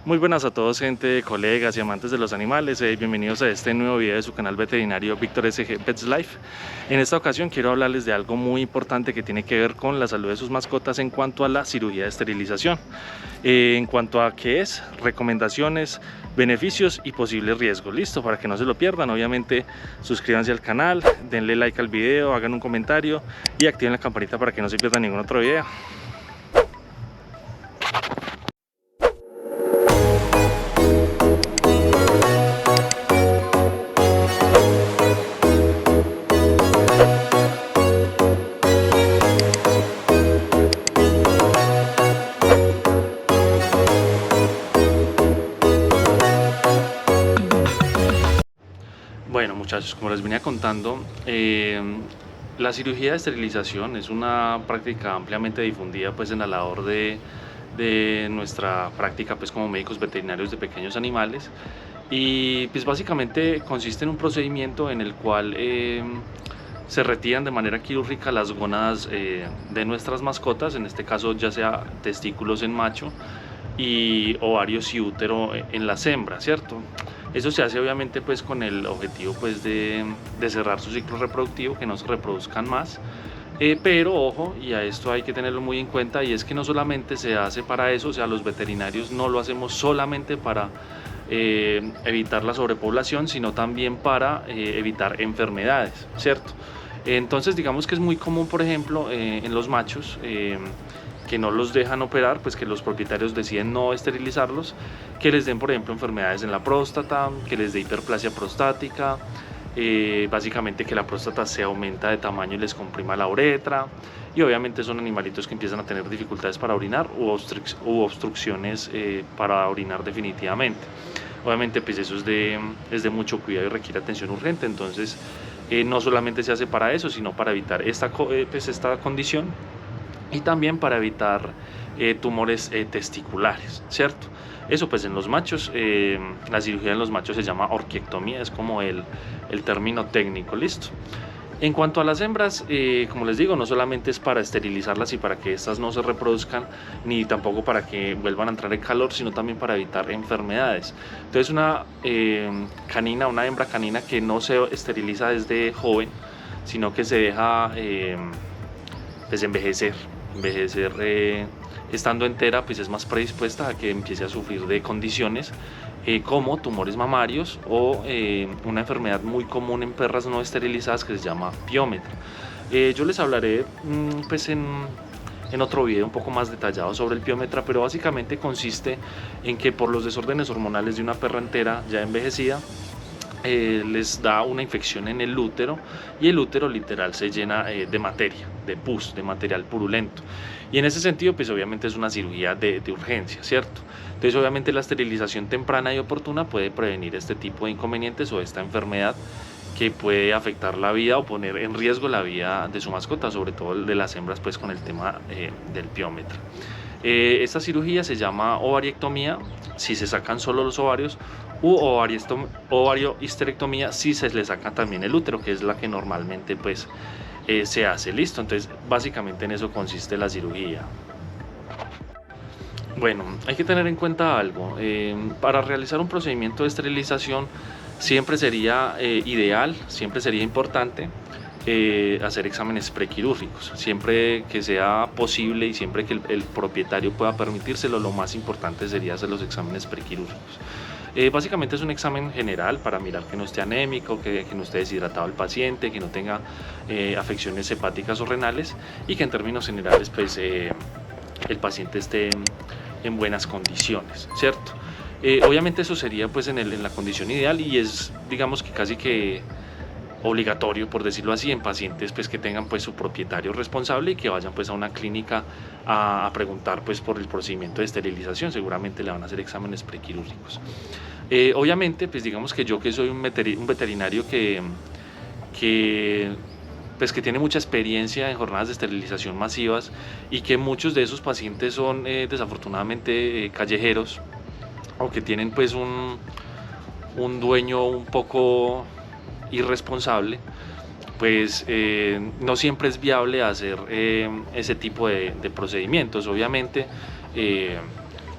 Muy buenas a todos, gente, colegas y amantes de los animales. Bienvenidos a este nuevo video de su canal veterinario Víctor SG Pets Life. En esta ocasión quiero hablarles de algo muy importante que tiene que ver con la salud de sus mascotas en cuanto a la cirugía de esterilización. En cuanto a qué es, recomendaciones, beneficios y posibles riesgos. Listo, para que no se lo pierdan, obviamente suscríbanse al canal, denle like al video, hagan un comentario y activen la campanita para que no se pierdan ningún otro video. Bueno, muchachos, como les venía contando, la cirugía de esterilización es una práctica ampliamente difundida pues en la labor de nuestra práctica pues como médicos veterinarios de pequeños animales, y pues básicamente consiste en un procedimiento en el cual se retiran de manera quirúrgica las gónadas de nuestras mascotas, en este caso ya sea testículos en macho y ovarios y útero en las hembras, ¿cierto? Eso se hace obviamente pues con el objetivo pues de cerrar su ciclo reproductivo, que no se reproduzcan más. Pero ojo, y a esto hay que tenerlo muy en cuenta, y es que no solamente se hace para eso, o sea, los veterinarios no lo hacemos solamente para evitar la sobrepoblación, sino también para evitar enfermedades, ¿cierto? Entonces digamos que es muy común, por ejemplo, en los machos, que no los dejan operar, pues que los propietarios deciden no esterilizarlos, que les den por ejemplo enfermedades en la próstata, que les dé hiperplasia prostática, básicamente que la próstata se aumenta de tamaño y les comprima la uretra, y obviamente son animalitos que empiezan a tener dificultades para orinar u obstrucciones para orinar definitivamente. Obviamente pues eso es de mucho cuidado y requiere atención urgente. Entonces no solamente se hace para eso, sino para evitar esta condición, y también para evitar tumores testiculares, ¿cierto? Eso pues en los machos, la cirugía en los machos se llama orquiectomía, es como el término técnico, listo. En cuanto a las hembras, como les digo, no solamente es para esterilizarlas y para que éstas no se reproduzcan, ni tampoco para que vuelvan a entrar en calor, sino también para evitar enfermedades. Entonces una hembra canina que no se esteriliza desde joven, sino que se deja pues envejecer, estando entera, pues es más predispuesta a que empiece a sufrir de condiciones como tumores mamarios o una enfermedad muy común en perras no esterilizadas que se llama piómetra. Yo les hablaré pues en otro video un poco más detallado sobre el piómetra, pero básicamente consiste en que por los desórdenes hormonales de una perra entera ya envejecida, les da una infección en el útero, y el útero literal se llena de materia, de pus, de material purulento, y en ese sentido pues obviamente es una cirugía de urgencia, ¿cierto? Entonces obviamente la esterilización temprana y oportuna puede prevenir este tipo de inconvenientes o esta enfermedad que puede afectar la vida o poner en riesgo la vida de su mascota, sobre todo el de las hembras pues con el tema del piómetra. Esta cirugía se llama ovariectomía si se sacan solo los ovarios, u ovariohisterectomía si se le saca también el útero, que es la que normalmente pues se hace, listo. Entonces básicamente en eso consiste la cirugía. Bueno, hay que tener en cuenta algo. Para realizar un procedimiento de esterilización siempre sería ideal, siempre sería importante hacer exámenes prequirúrgicos, siempre que sea posible y siempre que el propietario pueda permitírselo. Lo más importante sería hacer los exámenes prequirúrgicos. Básicamente es un examen general para mirar que no esté anémico, que no esté deshidratado el paciente, que no tenga afecciones hepáticas o renales, y que en términos generales pues el paciente esté en buenas condiciones, ¿cierto? Obviamente eso sería pues en la condición ideal, y es digamos que casi que obligatorio, por decirlo así, en pacientes pues que tengan pues su propietario responsable y que vayan pues a una clínica a preguntar pues por el procedimiento de esterilización. Seguramente le van a hacer exámenes prequirúrgicos. Obviamente pues digamos que yo, que soy un veterinario que pues que tiene mucha experiencia en jornadas de esterilización masivas, y que muchos de esos pacientes son desafortunadamente callejeros, o que tienen pues un dueño un poco irresponsable, pues no siempre es viable hacer ese tipo de procedimientos. Obviamente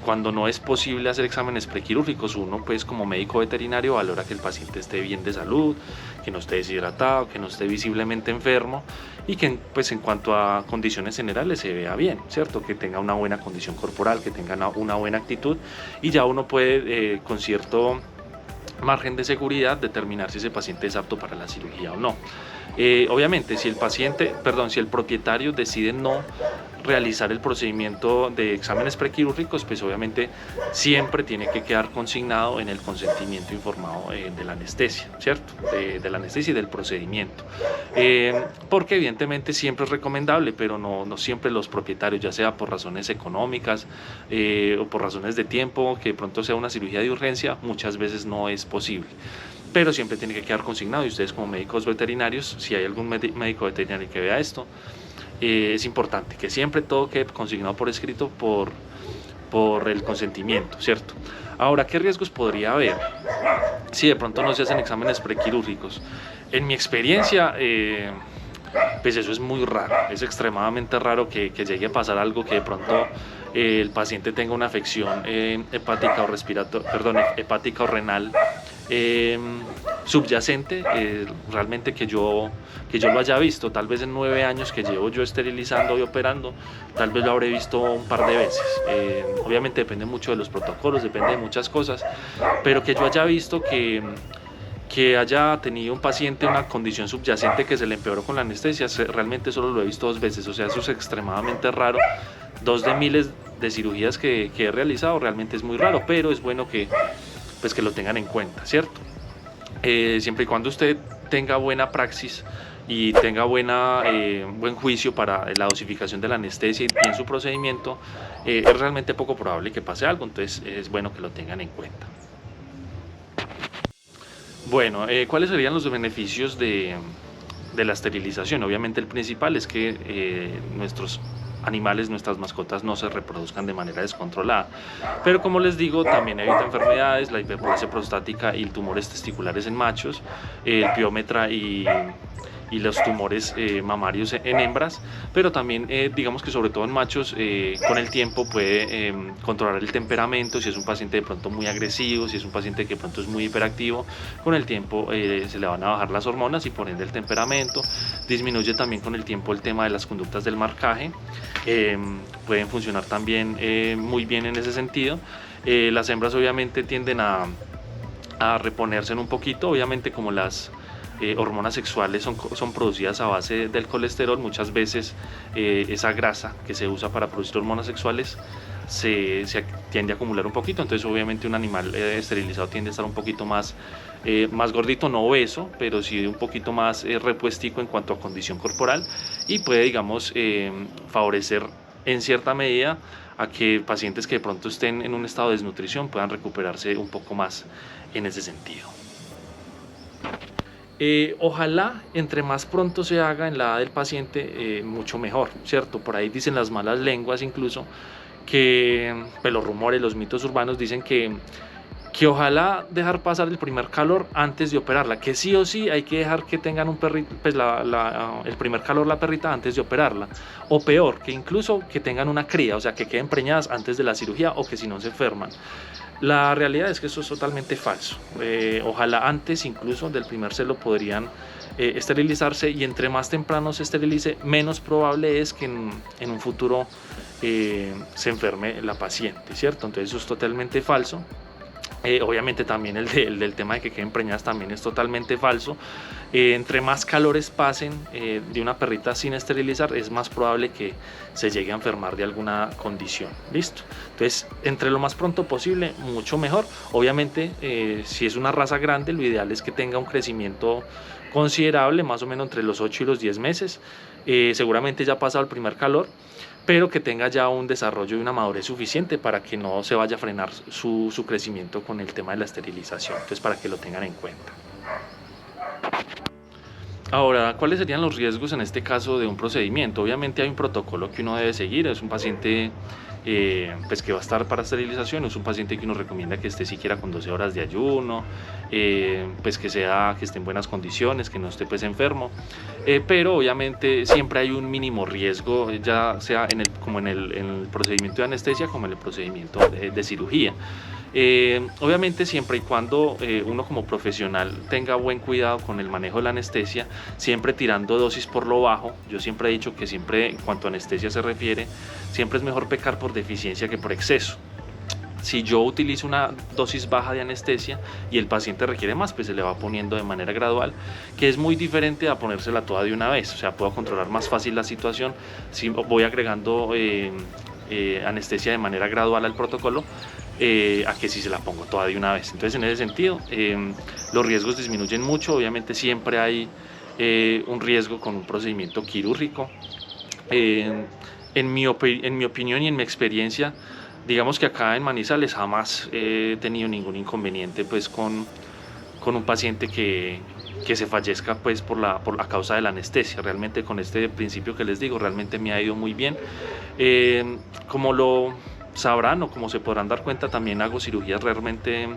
cuando no es posible hacer exámenes prequirúrgicos, uno pues como médico veterinario valora que el paciente esté bien de salud, que no esté deshidratado, que no esté visiblemente enfermo y que pues en cuanto a condiciones generales se vea bien, ¿cierto? Que tenga una buena condición corporal, que tenga una buena actitud, y ya uno puede con cierto margen de seguridad determinar si ese paciente es apto para la cirugía o no. Obviamente, si el propietario decide no realizar el procedimiento de exámenes prequirúrgicos, pues obviamente siempre tiene que quedar consignado en el consentimiento informado de la anestesia, ¿cierto? De la anestesia y del procedimiento. Porque evidentemente siempre es recomendable, pero no siempre los propietarios, ya sea por razones económicas o por razones de tiempo, que de pronto sea una cirugía de urgencia, muchas veces no es posible. Pero siempre tiene que quedar consignado, y ustedes como médicos veterinarios, si hay algún médico veterinario que vea esto, es importante que siempre todo quede consignado por escrito por el consentimiento, ¿cierto? Ahora, ¿qué riesgos podría haber si de pronto no se hacen exámenes prequirúrgicos? En mi experiencia, pues eso es muy raro, es extremadamente raro que llegue a pasar algo, que de pronto el paciente tenga una afección hepática o renal subyacente, realmente que yo lo haya visto. Tal vez en 9 años que llevo yo esterilizando y operando, tal vez lo habré visto un par de veces. Obviamente depende mucho de los protocolos, depende de muchas cosas, pero que yo haya visto que haya tenido un paciente una condición subyacente que se le empeoró con la anestesia, realmente solo lo he visto 2 veces, o sea, eso es extremadamente raro. 2 de miles de cirugías que he realizado, realmente es muy raro, pero es bueno que lo tengan en cuenta, ¿cierto? Siempre y cuando usted tenga buena praxis y tenga buen juicio para la dosificación de la anestesia y en su procedimiento, es realmente poco probable que pase algo, entonces es bueno que lo tengan en cuenta. Bueno, ¿cuáles serían los beneficios de la esterilización? Obviamente el principal es que nuestros animales, nuestras mascotas, no se reproduzcan de manera descontrolada, pero como les digo, también evita enfermedades, la hiperplasia prostática y tumores testiculares en machos, el piómetra y los tumores mamarios en hembras, pero también digamos que sobre todo en machos, con el tiempo puede controlar el temperamento. Si es un paciente de pronto muy agresivo, si es un paciente que de pronto es muy hiperactivo, con el tiempo se le van a bajar las hormonas y por ende el temperamento. Disminuye también con el tiempo el tema de las conductas del marcaje, pueden funcionar también muy bien en ese sentido. Las hembras obviamente tienden a reponerse en un poquito, obviamente como las hormonas sexuales son producidas a base del colesterol. Muchas veces esa grasa que se usa para producir hormonas sexuales se tiende a acumular un poquito, entonces obviamente un animal esterilizado tiende a estar un poquito más gordito, no obeso, pero sí un poquito más repuestico en cuanto a condición corporal, y puede, digamos, favorecer en cierta medida a que pacientes que de pronto estén en un estado de desnutrición puedan recuperarse un poco más en ese sentido. Ojalá entre más pronto se haga en la edad del paciente, mucho mejor, ¿cierto? Por ahí dicen las malas lenguas incluso que los rumores, los mitos urbanos dicen que ojalá dejar pasar el primer calor antes de operarla, que sí o sí hay que dejar que tengan un perrito, pues el primer calor la perrita antes de operarla, o peor, que incluso que tengan una cría, o sea, que queden preñadas antes de la cirugía, o que si no se enferman. La realidad es que eso es totalmente falso. Ojalá antes incluso del primer celo podrían esterilizarse, y entre más temprano se esterilice, menos probable es que en un futuro se enferme la paciente, ¿cierto? Entonces eso es totalmente falso. Obviamente también el del tema de que queden preñadas también es totalmente falso. Entre más calores pasen de una perrita sin esterilizar, es más probable que se llegue a enfermar de alguna condición. ¿Listo? Entonces, entre lo más pronto posible, mucho mejor. Obviamente, si es una raza grande, lo ideal es que tenga un crecimiento considerable, más o menos entre los 8 y los 10 meses. Seguramente ya ha pasado el primer calor, pero que tenga ya un desarrollo y una madurez suficiente para que no se vaya a frenar su crecimiento con el tema de la esterilización. Entonces, para que lo tengan en cuenta. Ahora, ¿cuáles serían los riesgos en este caso de un procedimiento? Obviamente hay un protocolo que uno debe seguir, es un paciente pues que va a estar para esterilización, es un paciente que uno recomienda que esté siquiera con 12 horas de ayuno, pues que esté en buenas condiciones, que no esté pues enfermo, pero obviamente siempre hay un mínimo riesgo, ya sea como en el procedimiento de anestesia como en el procedimiento de cirugía. Obviamente siempre y cuando uno como profesional tenga buen cuidado con el manejo de la anestesia, siempre tirando dosis por lo bajo. Yo siempre he dicho que siempre en cuanto a anestesia se refiere, siempre es mejor pecar por deficiencia que por exceso. Si yo utilizo una dosis baja de anestesia y el paciente requiere más, pues se le va poniendo de manera gradual, que es muy diferente a ponérsela toda de una vez. O sea, puedo controlar más fácil la situación si voy agregando anestesia de manera gradual al protocolo, a que si se la pongo toda de una vez. Entonces, en ese sentido, los riesgos disminuyen mucho. Obviamente siempre hay un riesgo con un procedimiento quirúrgico. En mi opinión y en mi experiencia, digamos que acá en Manizales jamás he tenido ningún inconveniente pues con un paciente que se fallezca pues por la causa de la anestesia. Realmente con este principio que les digo, realmente me ha ido muy bien. Como lo sabrán o como se podrán dar cuenta, también hago cirugías realmente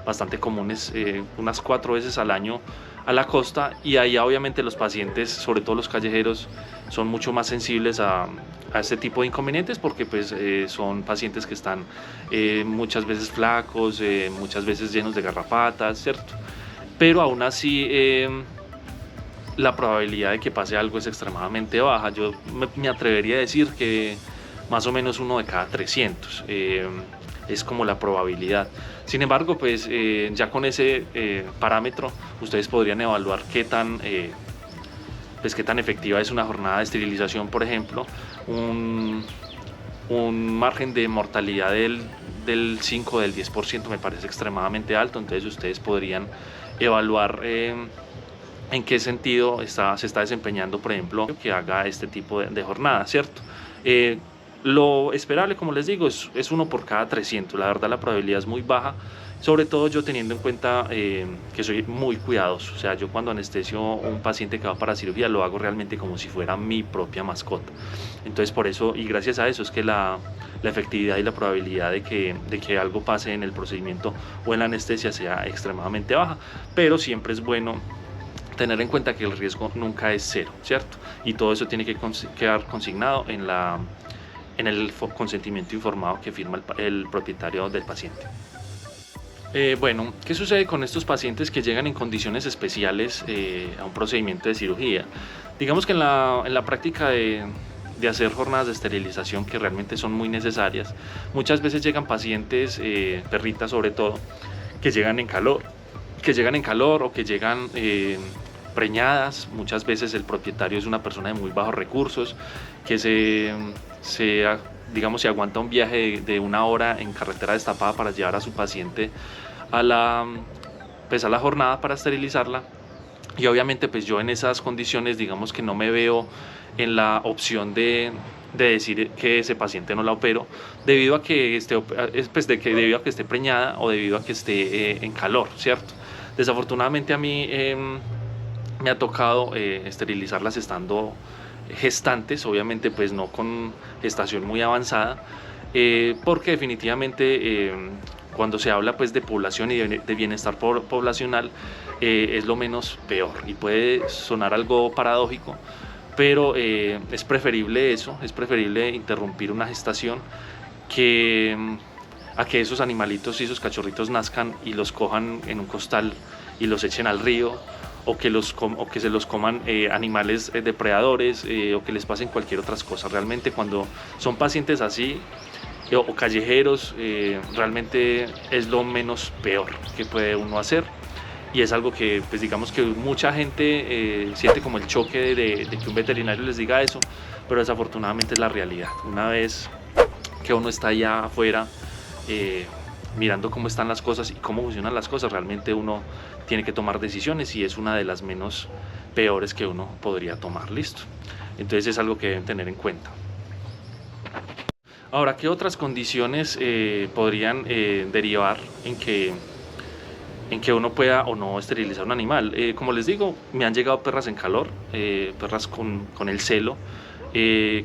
bastante comunes, unas 4 veces al año a la costa, y ahí obviamente los pacientes, sobre todo los callejeros, son mucho más sensibles a este tipo de inconvenientes porque pues son pacientes que están muchas veces flacos, muchas veces llenos de garrapatas, ¿cierto? Pero aún así la probabilidad de que pase algo es extremadamente baja. Yo me atrevería a decir que más o menos 1 de cada 300 es como la probabilidad. Sin embargo, pues ya con ese parámetro ustedes podrían evaluar qué tan efectiva es una jornada de esterilización. Por ejemplo, un margen de mortalidad del 5 o del 10% me parece extremadamente alto. Entonces ustedes podrían evaluar en qué sentido se está desempeñando, por ejemplo, que haga este tipo de jornada, ¿cierto? Lo esperable, como les digo, es 1 por cada 300. La verdad, la probabilidad es muy baja, sobre todo yo teniendo en cuenta que soy muy cuidadoso. O sea, yo cuando anestesio a un paciente que va para cirugía lo hago realmente como si fuera mi propia mascota. Entonces, por eso y gracias a eso es que la efectividad y la probabilidad de que algo pase en el procedimiento o en la anestesia sea extremadamente baja, pero siempre es bueno tener en cuenta que el riesgo nunca es cero, ¿cierto? Y todo eso tiene que quedar consignado en el consentimiento informado que firma el propietario del paciente. Bueno, ¿qué sucede con estos pacientes que llegan en condiciones especiales a un procedimiento de cirugía? Digamos que en la práctica de hacer jornadas de esterilización, que realmente son muy necesarias, muchas veces llegan pacientes, perritas sobre todo, que llegan en calor o que llegan preñadas. Muchas veces el propietario es una persona de muy bajos recursos que digamos, se aguanta un viaje de 1 hora en carretera destapada para llevar a su paciente a la jornada para esterilizarla. Y obviamente pues yo en esas condiciones, digamos que no me veo en la opción de decir que ese paciente no la opero debido a que debido a que esté preñada o debido a que esté en calor, ¿cierto? Desafortunadamente a mí me ha tocado esterilizarlas estando gestantes, obviamente pues no con gestación muy avanzada, porque definitivamente cuando se habla pues de población y de bienestar poblacional, es lo menos peor, y puede sonar algo paradójico, pero es preferible interrumpir una gestación a que esos animalitos y esos cachorritos nazcan y los cojan en un costal y los echen al río, o que se los coman animales depredadores, o que les pasen cualquier otra cosa. Realmente cuando son pacientes así o callejeros, realmente es lo menos peor que puede uno hacer, y es algo que pues digamos que mucha gente siente como el choque de que un veterinario les diga eso, pero desafortunadamente es la realidad. Una vez que uno está allá afuera mirando cómo están las cosas y cómo funcionan las cosas, realmente uno tiene que tomar decisiones, y es una de las menos peores que uno podría tomar. Listo. Entonces es algo que deben tener en cuenta. Ahora, ¿qué otras condiciones podrían derivar en que en que uno pueda o no esterilizar un animal. Como les digo, me han llegado perras en calor, perras con el celo.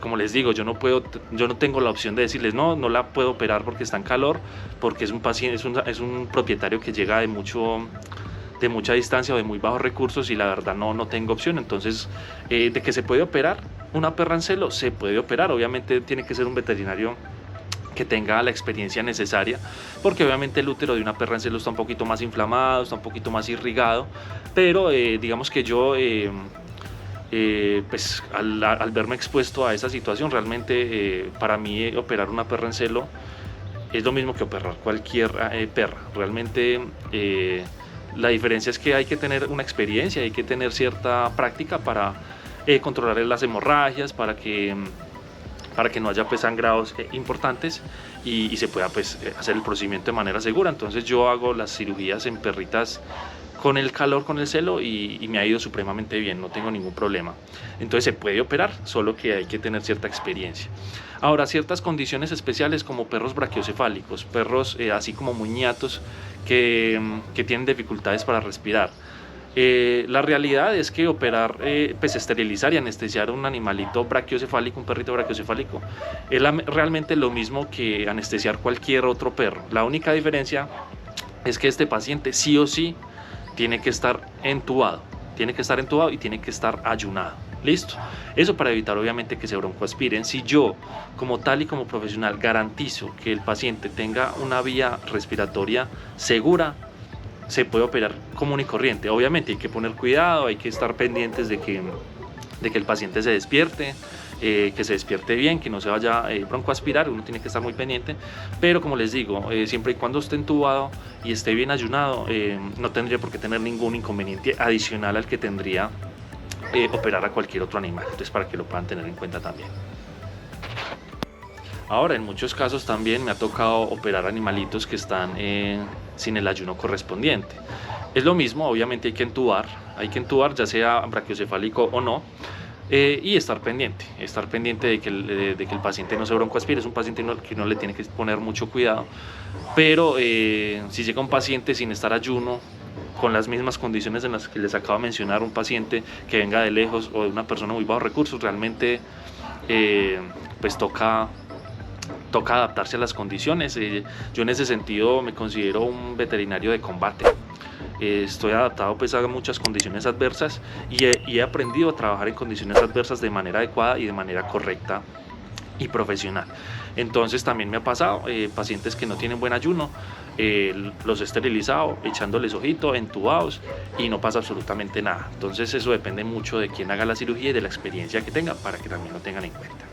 Como les digo, yo no tengo la opción de decirles no la puedo operar porque está en calor, porque es un paciente, es un propietario que llega de mucha distancia o de muy bajos recursos, y la verdad no tengo opción. Entonces, de que se puede operar una perra en celo, se puede operar. Obviamente tiene que ser un veterinario que tenga la experiencia necesaria, porque obviamente el útero de una perra en celo está un poquito más inflamado, está un poquito más irrigado, pero digamos que yo pues al verme expuesto a esa situación, realmente para mí operar una perra en celo es lo mismo que operar cualquier perra. Realmente la diferencia es que hay que tener una experiencia, hay que tener cierta práctica para controlar las hemorragias, para que no haya pues sangrados importantes, y se pueda pues hacer el procedimiento de manera segura. Entonces yo hago las cirugías en perritas con el calor, con el celo, y me ha ido supremamente bien, no tengo ningún problema. Entonces se puede operar, solo que hay que tener cierta experiencia. Ahora, ciertas condiciones especiales como perros brachiocefálicos, perros así como muy ñatos, que tienen dificultades para respirar. La realidad es que operar, pues esterilizar y anestesiar un animalito brachiocefálico, un perrito brachiocefálico, es realmente lo mismo que anestesiar cualquier otro perro. La única diferencia es que este paciente sí o sí tiene que estar entubado, y tiene que estar ayunado. Listo. Eso para evitar obviamente que se broncoaspiren. Si yo como tal y como profesional garantizo que el paciente tenga una vía respiratoria segura, se puede operar común y corriente. Obviamente hay que poner cuidado, hay que estar pendientes de que el paciente se despierte, que se despierte bien, que no se vaya broncoaspirar. Uno tiene que estar muy pendiente, pero como les digo, siempre y cuando esté entubado y esté bien ayunado, no tendría por qué tener ningún inconveniente adicional al que tendría operar a cualquier otro animal. Entonces, para que lo puedan tener en cuenta también. Ahora, en muchos casos también me ha tocado operar animalitos que están sin el ayuno correspondiente. Es lo mismo, obviamente hay que entubar ya sea brachiocefálico o no, y estar pendiente de que el paciente no se broncoaspire. Es un paciente que no le tiene que poner mucho cuidado, pero si llega un paciente sin estar ayuno, con las mismas condiciones en las que les acabo de mencionar, un paciente que venga de lejos o de una persona muy bajos recursos, realmente pues toca adaptarse a las condiciones. Yo en ese sentido me considero un veterinario de combate. Estoy adaptado pues a muchas condiciones adversas, y he aprendido a trabajar en condiciones adversas de manera adecuada y de manera correcta y profesional. Entonces también me ha pasado pacientes que no tienen buen ayuno, los he esterilizado echándoles ojito, entubados, y no pasa absolutamente nada. Entonces eso depende mucho de quién haga la cirugía y de la experiencia que tenga, para que también lo tengan en cuenta.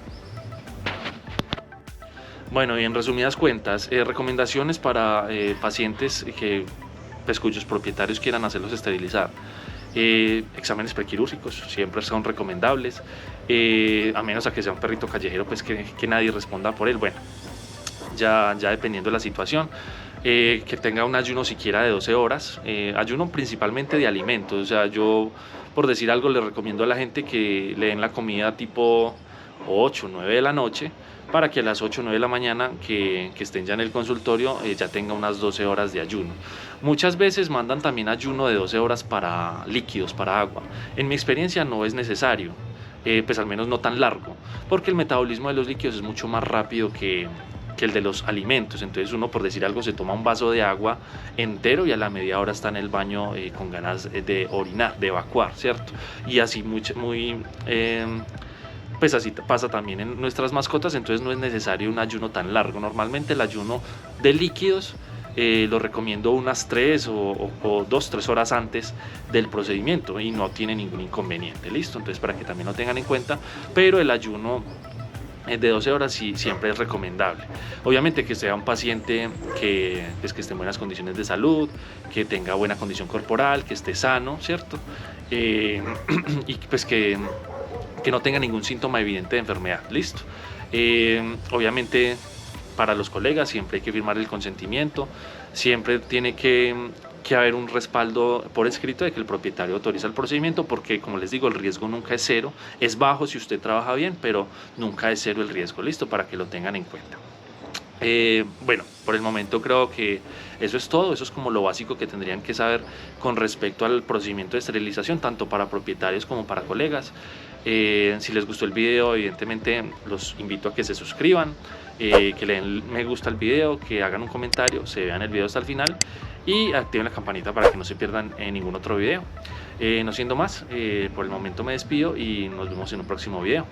Bueno, y en resumidas cuentas, recomendaciones para pacientes pues, cuyos propietarios quieran hacerlos esterilizar. Exámenes prequirúrgicos siempre son recomendables, a menos a que sea un perrito callejero, pues que nadie responda por él. Bueno, ya dependiendo de la situación. Que tenga un ayuno siquiera de 12 horas, ayuno principalmente de alimentos. O sea, yo, por decir algo, le recomiendo a la gente que le den la comida tipo 8 o 9 de la noche, para que a las 8 o 9 de la mañana que estén ya en el consultorio ya tenga unas 12 horas de ayuno. Muchas veces mandan también ayuno de 12 horas para líquidos, para agua. En mi experiencia no es necesario, pues al menos no tan largo, porque el metabolismo de los líquidos es mucho más rápido que el de los alimentos. Entonces uno, por decir algo, se toma un vaso de agua entero y a la media hora está en el baño con ganas de orinar, de evacuar, ¿cierto? Y así pues así pasa también en nuestras mascotas. Entonces no es necesario un ayuno tan largo. Normalmente el ayuno de líquidos lo recomiendo unas 3 o 2-3 horas antes del procedimiento, y no tiene ningún inconveniente. Listo, entonces para que también lo tengan en cuenta. Pero el ayuno de 12 horas sí siempre es recomendable. Obviamente que sea un paciente que esté en buenas condiciones de salud, que tenga buena condición corporal, que esté sano, ¿cierto? Y pues que no tenga ningún síntoma evidente de enfermedad. Listo. Obviamente para los colegas siempre hay que firmar el consentimiento, siempre tiene que haber un respaldo por escrito de que el propietario autoriza el procedimiento, porque como les digo, el riesgo nunca es cero. Es bajo si usted trabaja bien, pero nunca es cero el riesgo. Listo, para que lo tengan en cuenta. Bueno, por el momento creo que eso es todo, eso es como lo básico que tendrían que saber con respecto al procedimiento de esterilización, tanto para propietarios como para colegas. Si les gustó el video, evidentemente los invito a que se suscriban, que le den me gusta al video, que hagan un comentario, se vean el video hasta el final y activen la campanita para que no se pierdan ningún otro video. No siendo más, por el momento me despido y nos vemos en un próximo video.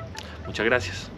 Muchas gracias.